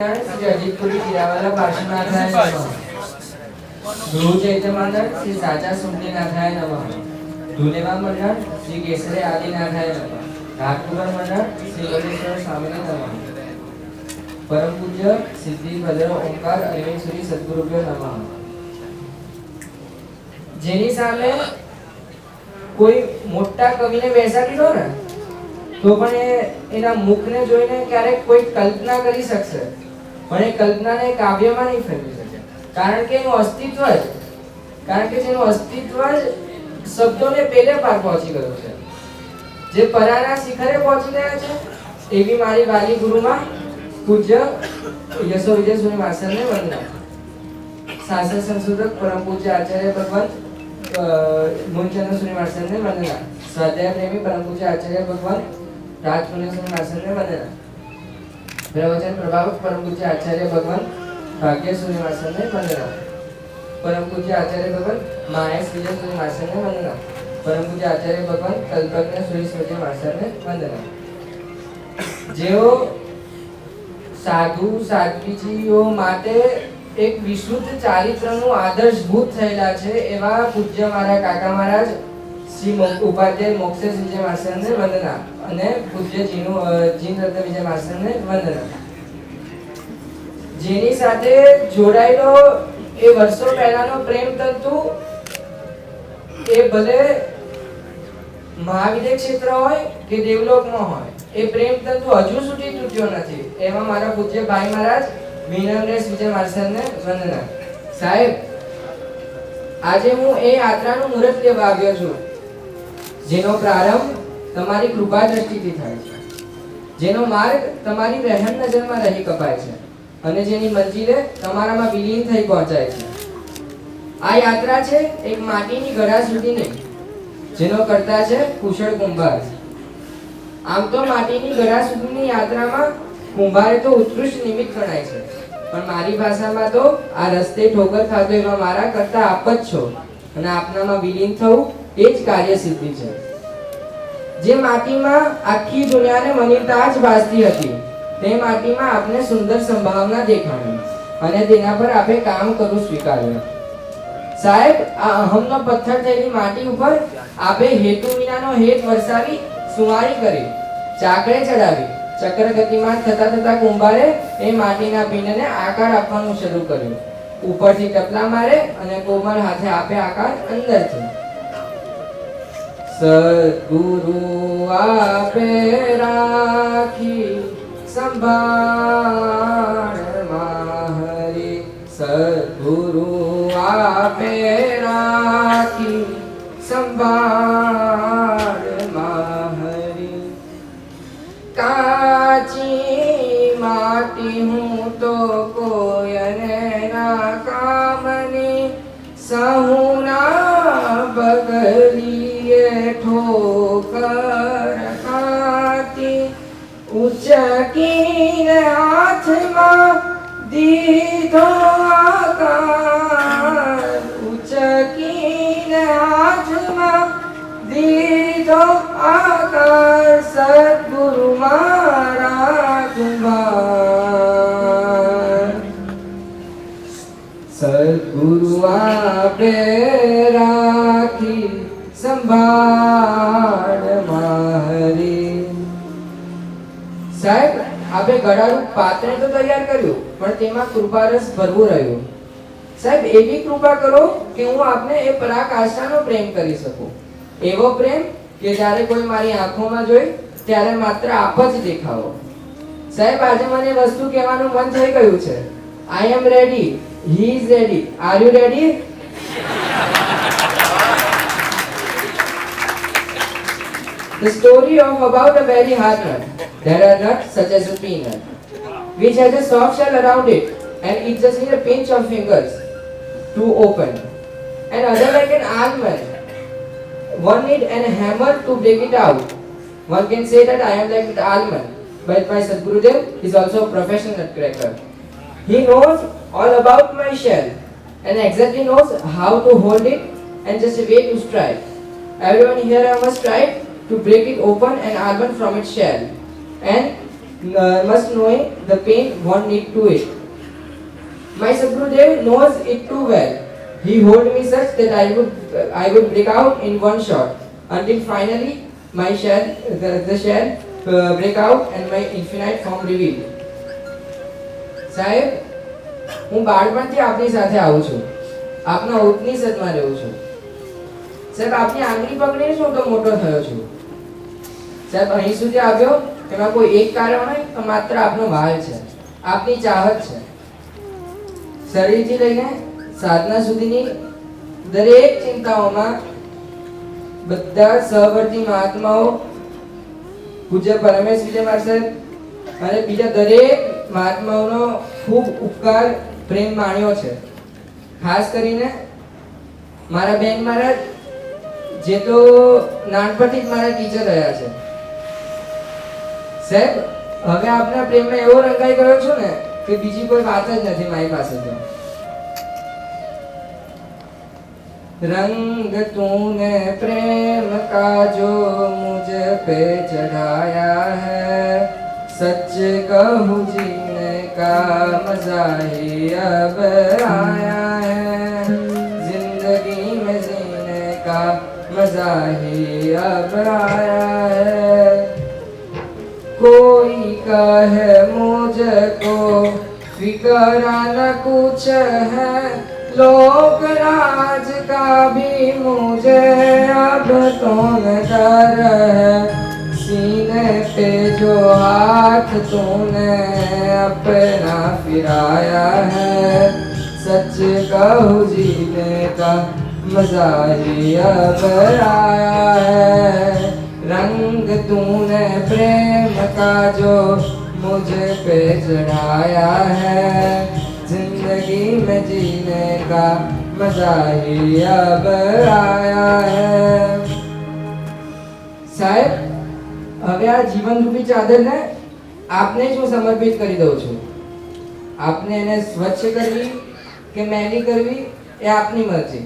श्री अजितपुरी किरावाला पार्श्वनाथाय नमः। गुरु चैत्य मंडल श्री साचा सुमतीनाथाय नमः। धुलेवा मंडल श्री केसरे आदिनाथाय नमः। नागपुर मंडल श्री योगेश्वर स्वामी नमः। परम पूज्य सिद्धि भद्र ओंकार अलिवेश्वरी सद्गुरुभ्यो नमः। જેની સામે કોઈ મોટા કવિને બેસાડી દો ને તો પણ એના મુખને જોઈને ક્યારેક કોઈ કલ્પના કરી શકશે, પણ એ કલ્પનાને કાવ્યમાં નહીં ફેરવી શકે, કારણ કે એનું અસ્તિત્વ જેનું અસ્તિત્વ જ શબ્દોને પેલે પાર પહોંચી ગયું છે, જે પરાના શિખરે પહોંચી ગયા છે એવી મારી વાલી ગુરુમાં પૂજ્ય યશો વિજયસુરી માસ્ટરને વંદના। શાસ્ત્ર સંશોધક પરમ પૂજ્ય આચાર્ય ભગવાન મૂળચંદ્ર સુરી માસ્ટરને વંદના। સ્વાધ્યાય પ્રેમી પરમ પૂજ્ય આચાર્ય ભગવાન રાજપુણ્યસુરી માસ્ટરને વંદના। प्रवचन प्रभावक परम पूज्य आचार्य भगवान भाग्य सूर्य मास्टर ने वंदना। परम पूज्य आचार्य भगवान माहेश विजय सूर्य मास्टर ने वंदना। परम पूज्य आचार्य भगवान कल्पज्ञ सूर्य मास्टर ने वंदना। जेओ साधु साध्वीजीओ माटे एक विशुद्ध चारित्रનું આદર્શભૂત થયેલા છે એવા પૂજ્ય મારા કાકા મહારાજ શ્રી ઉપાધ્યાય મોક્ષેશ વિજય માસ્ટરને વંદના અને પૂજ્ય જીન રત્ન વિજય માસ્ટરને વંદના। જેની સાથે જોડાયેલો એ વર્ષો પહેલાનો પ્રેમ તંતુ એ ભલે મહાવિદ્ય ક્ષેત્ર હોય કે દેવલોકમાં હોય, એ પ્રેમ તંતુ હજુ સુધી તૂટ્યો નથી એવા મારા પૂજ્ય ભાઈ મહારાજ મીનમરેશ વિજય માસ્ટરને વંદના। સાહેબ, આજે હું એ યાત્રાનું મુહૂર્ત લેવા આવ્યો છું જેનો પ્રારંભ તમારી કૃપા દ્રષ્ટિથી થાય છે, જેનો માર્ગ તમારી રહેમ નજરમાં રહી કપાય છે અને જેની મંજિલે તમારામાં વિલીન થઈ પહોંચાય છે। આ યાત્રા છે એક માટીની ઘડા સુધીની, જેનો કરતા છે કુશળ કુંભાર। આમ તો માટીની ઘડા સુધીની યાત્રામાં કુંભારે તો ઉત્કૃષ્ટ નિમિત્ત ગણાય છે, પણ મારી ભાષામાં તો આ રસ્તે ઠોકર ખાધો એવા મારા કરતા આપ જ છો અને આપનામાં વિલીન થવું એ જ કાર્ય સિદ્ધિ છે। જે માટીમાં આખી દુનિયાને મનિતા જ ભાસતી હતી તે માટીમાં આપને સુંદર સંભાવના દેખાણી અને તેના પર આપે કામ કરવું સ્વીકાર્યું। સાહેબ, આ અહમનો પથ્થર થયેલી માટી ઉપર આપે હેતુ વિનાનો હેત વરસાવી સુવારી કરી, ચાકડે ચડાવી, ચક્ર ગતિમાન થતા થતા કુંભારે એ માટીના પિંડને આકાર આપવાનું શરૂ કર્યું। ઉપરથી ટપલા મારે અને કોમળ હાથે આપે આકાર અંદરથી। સદગુરુ આપે રાખી સંભાળ માહરી, સદગુરુ આપે રાખી સંભાળ માહરી। કાચી માટી હું તો કોયને ના કામની, સહુના બગલીએ ઠોકર ખાતી। ઉચકીને હાથમાં દીધો આકાર, ઉચકીને હાથમાં દીધો આકાર, સદગુરુ મારા કુંભાર। સદગુરુ આપે રાખી સંભાળ મારી। સાહેબ, આપે ગળાનું પાત્ર તો તૈયાર કર્યું, પણ તેમાં કૃપારસ ભરવું રહ્યું। સાહેબ, એવી કૃપા કરો કે હું આપને એ પરાકાષ્ઠાનો પ્રેમ કરી શકું, એવો પ્રેમ કે જ્યારે કોઈ મારી આંખોમાં જોઈ ત્યારે માત્ર આપ જ દેખાવો। સાહેબ, આજે મને વસ્તુ કહેવાનું મન થઈ ગયું છે। I am ready, he is ready, are you ready? The story of about a very hard nut. There are nuts such as a peanut, which has a soft shell around it, and it just needs a pinch of fingers to open. And other like an almond, one need a hammer to break it out. One can say that I am like the almond, but my Sadgurudev is also a professional nutcracker. He knows all about my shell and exactly knows how to hold it and just a way to strike. Everyone here must try to break it open an almond from its shell, and must knowing the pain one need to it. My Sadgurudev knows it too well. He hold me such that I would break out in one shot until finally my shell, the shell break out and my infinite form revealed. સાહેબ, હું બાળપણથી આપની સાથે આવું છું, આપના ઉપનિષદમાં રહું છું. સાહેબ, આપની આંગળી પકડીને શું તો મોટો થયો છું. સાહેબ, અહીં સુધી આવ્યો એમાં કોઈ એક કારણ હોય તો માત્ર આપનો ભાવ છે, આપની ચાહત છે. શરીરથી લઈને સાધના સુધીની દરેક ચિંતાઓમાં બધા સહવર્તી મહાત્માઓ, પૂજ્ય પરમેશ વિજય સાહેબ અને બીજા દરેક મહાત્માઓનો ખૂબ ઉપકાર પ્રેમ માણ્યો છે. ખાસ કરીને મારા બેન મહારાજ, જે તો નાનપણથી જ મારા ટીચર રહ્યા છે. સાહેબ, હવે આપના પ્રેમમાં એવો રંગાઈ ગયો છો ને કે બીજી કોઈ વાત જ નથી મારી પાસે. તો रंग तूने प्रेम का जो मुझ पे चढ़ाया है, सच कहूँ जीने का मजा ही अब आया है, जिंदगी में जीने का मजा ही अब आया है. कोई कहे मुझको फिक्र न कुछ है, लोक राज का भी मुझे अब तो न डर है, सीने पे जो हाथ तूने अपना फिराया है, सच कहूँ जीने का मजा ही अब आया है. रंग तूने प्रेम का जो मुझे पे चढ़ाया है, जिंदगी में जीने का मजा ही अब आया है. સાહેબ, હવે આ જીવનરૂપી ચાદરને આપને જ હું સમર્પિત કરી દઉં છું. આપને એને સ્વચ્છ કરવી કે મેલી કરવી એ આપની મરજી.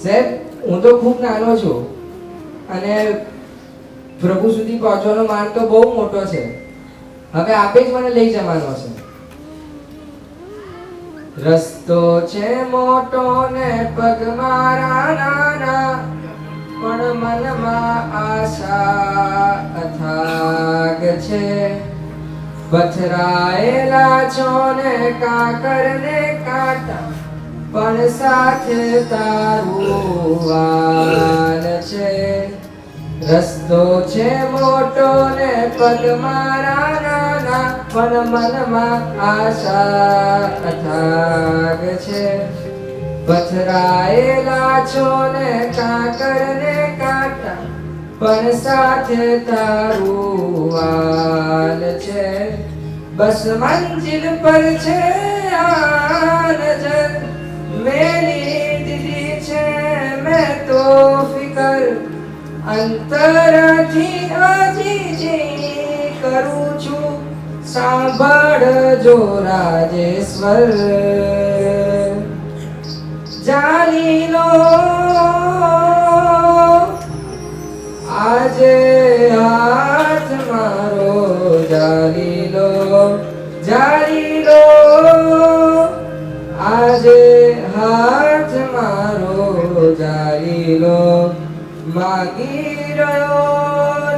સાહેબ, હું તો ખૂબ નાનો છું અને પ્રભુ સુધી પહોંચવાનો માર્ગ તો બહુ મોટો છે. હવે આપે જ મને લઈ જવાનો છે. રસ્તો છે મોટો ને પગ મારા નાના, પણ મનમાં આશા અથાગ છે. પથરાયેલા છો ને કાકર ને કાંટા, પણ સાથે તારું વાલ છે. રસ્તો છે મોટો ને પગ મારા નાના, પણ મનમાં આશા અથાગ છે. પથરાયેલા છો ને કાકર ને કાંટા, પણ સાથે તારું વાલ છે. બસ મંજિલ પર છે આ નજર, મેલી દીધી છે મેં તો ફિકર. અંતરથી અજીજી કરું છું, સાંભળજો રાજેશ્વર. જાણી લો આજે હાથ મારો, જાણી લો, જાણી લો આજે હાથ મારો, જાણી લો. માગી રહ્યો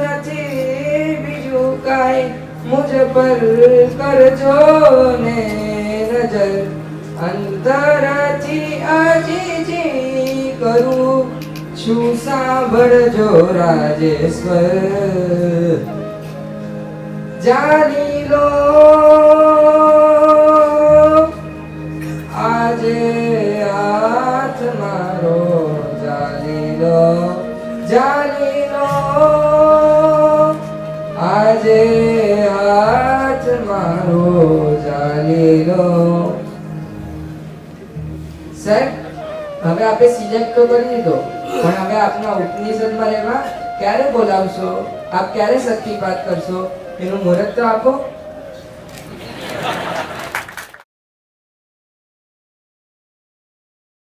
નથી બીજું કાંઈ, મુझ पर करजो ने नजर. अंतरથી અજીજી કરું છું, સાંભળજો રાજેશ્વર. જાણી લો આજે હાથ મારો, જાણી લો, જાણી લો આજે હાથ મારો, જાણી લો. સાહેબ, હવે આપે સિલેક્ટ તો કરી દીધો, પણ હવે આપના ઉપનિષદમાં રહેવા ક્યારે બોલાવશો, આપ ક્યારે શક્તિપાત કરશો એનું મુહૂર્ત તો આપો.